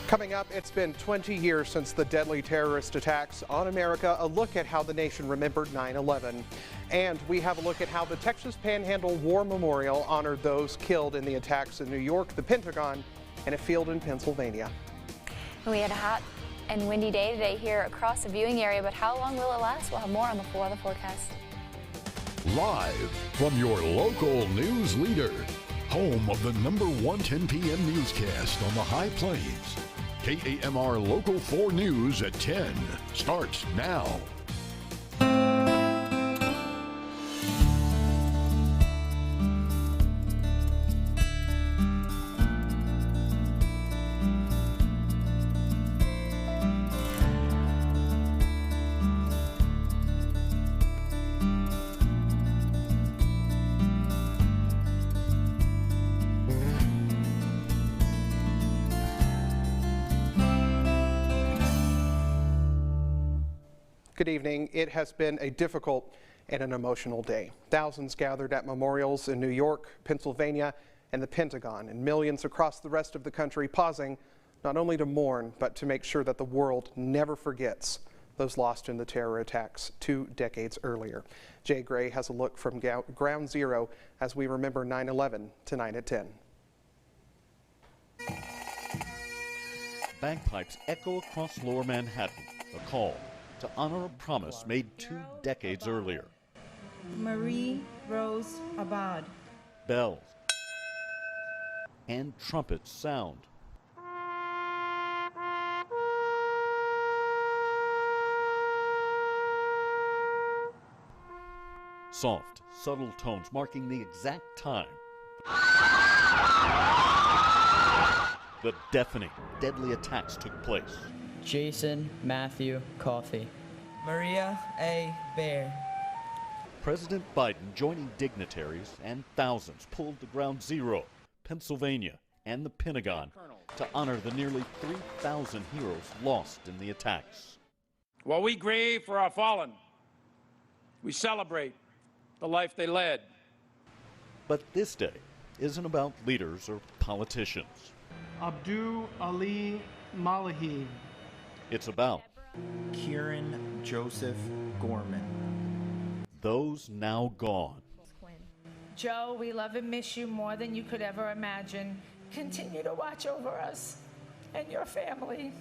Coming up, it's been 20 years since the deadly terrorist attacks on America. A look at how the nation remembered 9/11. And we have a look at how the Texas Panhandle War Memorial honored those killed in the attacks in New York, the Pentagon, and a field in Pennsylvania. We had a hot and windy day today here across the viewing area, but how long will it last? We'll have more on the 4 weather forecast. Live from your local news leader, home of the #1 10 p.m. newscast on the High Plains. KAMR Local 4 News at 10 starts now. Good evening. It has been a difficult and an emotional day. Thousands gathered at memorials in New York, Pennsylvania, and the Pentagon, and millions across the rest of the country pausing not only to mourn, but to make sure that the world never forgets those lost in the terror attacks 2 decades earlier. Jay Gray has a look from Ground Zero as we remember 9/11 tonight at 10. Bagpipes echo across lower Manhattan, a call to honor a promise made 2 decades earlier. Marie Rose Abad. Bells and trumpets sound. Soft, subtle tones marking the exact time. The deafening, deadly attacks took place. Jason Matthew Coffey. Maria A. Bear. President Biden joining dignitaries and thousands pulled to Ground Zero, Pennsylvania, and the Pentagon to honor the nearly 3,000 heroes lost in the attacks. While we grieve for our fallen, we celebrate the life they led. But this day isn't about leaders or politicians. Abdul Ali Malahi. It's about Kieran Joseph Gorman. Those now gone. Joe, we love and miss you more than you could ever imagine. Continue to watch over us and your family.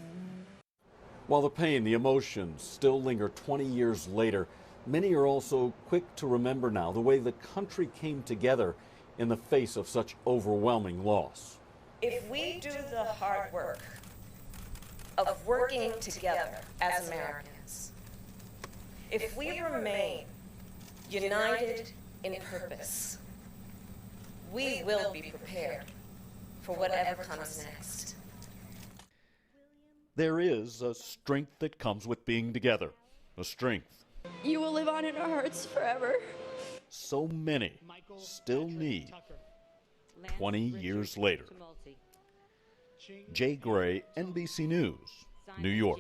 While the pain, the emotions still linger 20 years later, many are also quick to remember now the way the country came together in the face of such overwhelming loss. If we do the hard work of working together as Americans, if we remain united in purpose, we will be prepared for whatever comes next. There is a strength that comes with being together, a strength you will live on in our hearts forever. So many still need 20 years later. Jay Gray, NBC News, New York.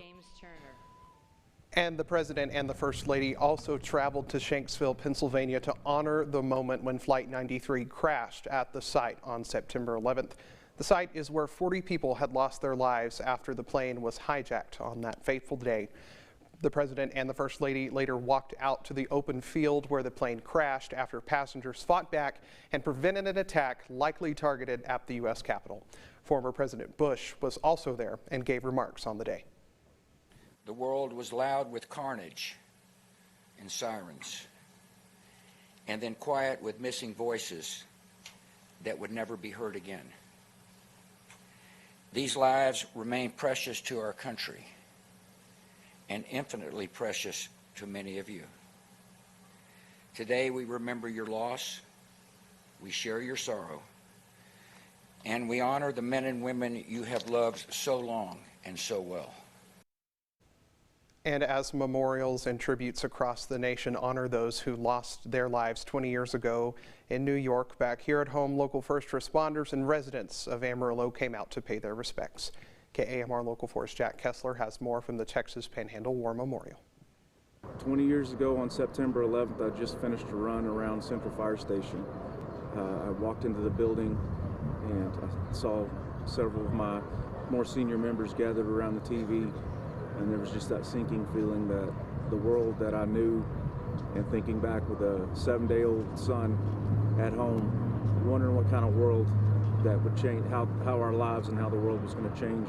And the President and the First Lady also traveled to Shanksville, Pennsylvania to honor the moment when Flight 93 crashed at the site on September 11th. The site is where 40 people had lost their lives after the plane was hijacked on that fateful day. The President and the First Lady later walked out to the open field where the plane crashed after passengers fought back and prevented an attack likely targeted at the U.S. Capitol. Former President Bush was also there and gave remarks on the day. The world was loud with carnage and sirens, and then quiet with missing voices that would never be heard again. These lives remain precious to our country and infinitely precious to many of you. Today we remember your loss, we share your sorrow, and we honor the men and women you have loved so long and so well. And as memorials and tributes across the nation honor those who lost their lives 20 years ago in New York, back here at home, local first responders and residents of Amarillo came out to pay their respects. KAMR Local 4's Jack Kessler has more from the Texas Panhandle War Memorial. 20 years ago on September 11th, I just finished a run around Central Fire Station. I walked into the building and I saw several of my more senior members gathered around the TV, and there was just that sinking feeling that the world that I knew, and thinking back with a 7-day-old son at home, wondering what kind of world that would change, how our lives and how the world was going to change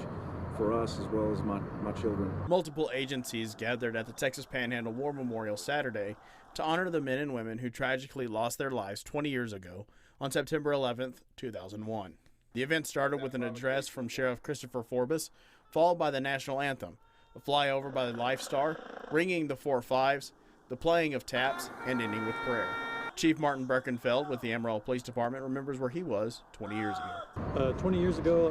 for us as well as my children. Multiple agencies gathered at the Texas Panhandle War Memorial Saturday to honor the men and women who tragically lost their lives 20 years ago on September 11th, 2001. The event started with an address from Sheriff Christopher Forbes, followed by the national anthem, a flyover by the Life Star, ringing the 4-5s, the playing of taps, and ending with prayer. Chief Martin Birkenfeld with the Amarillo Police Department remembers where he was 20 years ago. 20 years ago,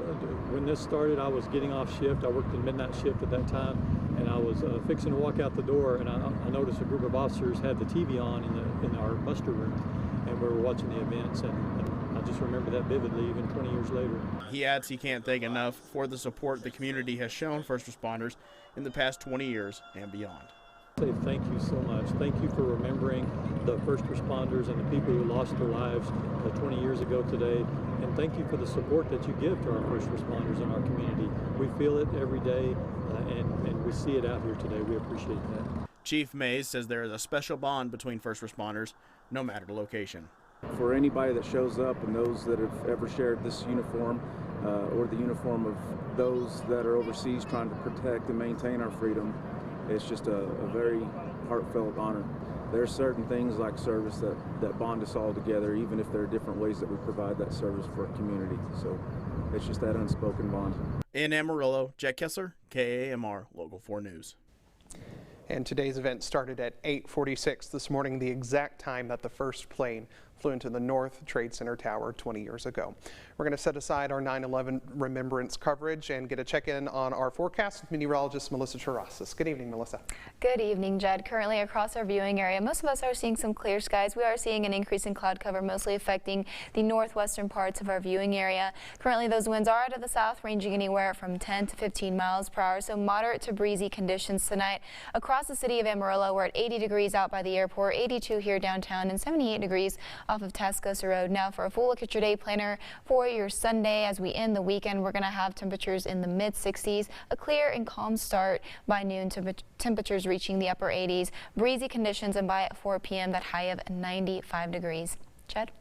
when this started, I was getting off shift. I worked the midnight shift at that time, and I was fixing to walk out the door, and I noticed a group of officers had the TV on in our muster room, and we were watching the events, and I just remember that vividly, even 20 years later. He adds he can't thank enough for the support the community has shown first responders in the past 20 years and beyond. Say thank you so much. Thank you for remembering the first responders and the people who lost their lives 20 years ago today. And thank you for the support that you give to our first responders in our community. We feel it every day, and we see it out here today. We appreciate that. Chief Mays says there is a special bond between first responders, no matter the location. For anybody that shows up and those that have ever shared this uniform or the uniform of those that are overseas trying to protect and maintain our freedom, it's just a very heartfelt honor. There are certain things like service that bond us all together, even if there are different ways that we provide that service for our community. So it's just that unspoken bond. In Amarillo, Jack Kessler, KAMR Local 4 News. And today's event started at 8:46 this morning, the exact time that the first plane flew into the North Trade Center tower 20 years ago. We're going to set aside our 9/11 remembrance coverage and get a check-in on our forecast with meteorologist Melissa Terrasas. Good evening, Melissa. Good evening, Judd. Currently across our viewing area, most of us are seeing some clear skies. We are seeing an increase in cloud cover, mostly affecting the northwestern parts of our viewing area. Currently, those winds are out of the south, ranging anywhere from 10 to 15 miles per hour, so moderate to breezy conditions tonight. Across the city of Amarillo, we're at 80 degrees out by the airport, 82 here downtown, and 78 degrees off of Tascosa Road. Now for a full look at your day planner for your Sunday. As we end the weekend, we're going to have temperatures in the mid-60s, a clear and calm start by noon, temperatures reaching the upper 80s, breezy conditions, and by 4 p.m. that high of 95 degrees. Judd?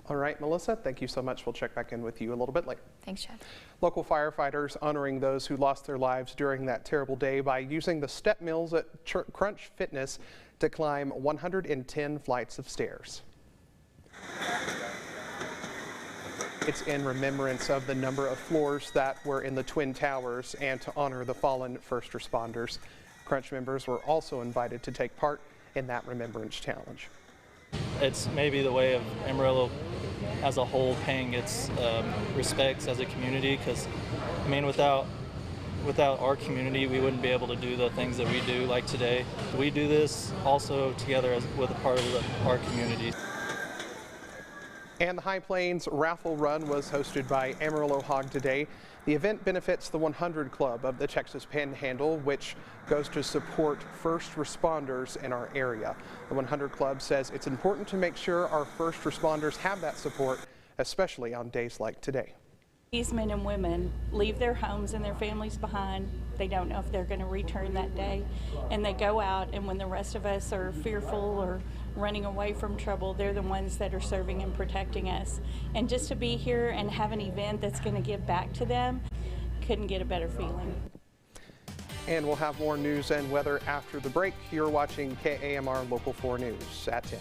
All right, Melissa, thank you so much. We'll check back in with you a little bit later. Thanks, Judd. Local firefighters honoring those who lost their lives during that terrible day by using the step mills at Crunch Fitness to climb 110 flights of stairs. It's in remembrance of the number of floors that were in the Twin Towers and to honor the fallen first responders. Crunch members were also invited to take part in that remembrance challenge. It's maybe the way of Amarillo as a whole paying its respects as a community, because I mean without our community we wouldn't be able to do the things that we do like today. We do this also together with a part of our community. And the High Plains Raffle Run was hosted by Amarillo Hog today. The event benefits the 100 Club of the Texas Panhandle, which goes to support first responders in our area. The 100 Club says it's important to make sure our first responders have that support, especially on days like today. These men and women leave their homes and their families behind. They don't know if they're going to return that day, and they go out, and when the rest of us are fearful or running away from trouble, they're the ones that are serving and protecting us. And just to be here and have an event that's going to give back to them, couldn't get a better feeling. And we'll have more news and weather after the break. You're watching KAMR Local 4 News at 10.